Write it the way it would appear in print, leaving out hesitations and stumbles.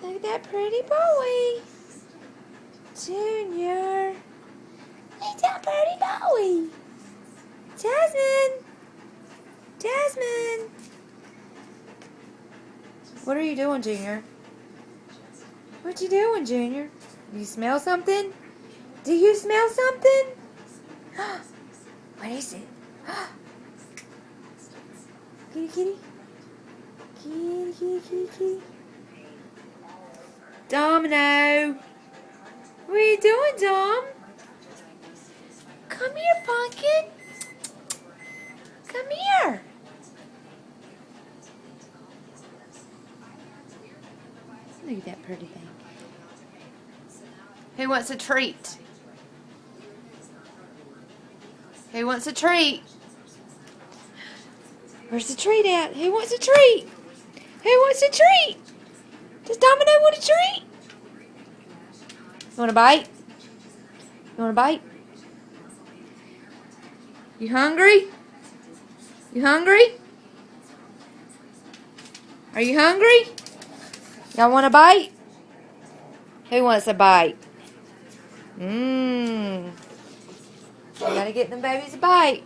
Look at that pretty boy. Junior. Look at that pretty boy. Jasmine. Jasmine. What are you doing, Junior? What you doing, Junior? You smell something? Do you smell something? What is it? Kitty, kitty. Kitty, kitty, kitty, kitty. Domino. What are you doing, Dom? Come here, Pumpkin. Come here. Look at that pretty thing. Who wants a treat? Who wants a treat? Where's the treat at? Who wants a treat? Who wants a treat? Does Domino want a treat? You want a bite? You want a bite? You hungry? You hungry? Are you hungry? Y'all want a bite? Who wants a bite? You gotta get them babies a bite.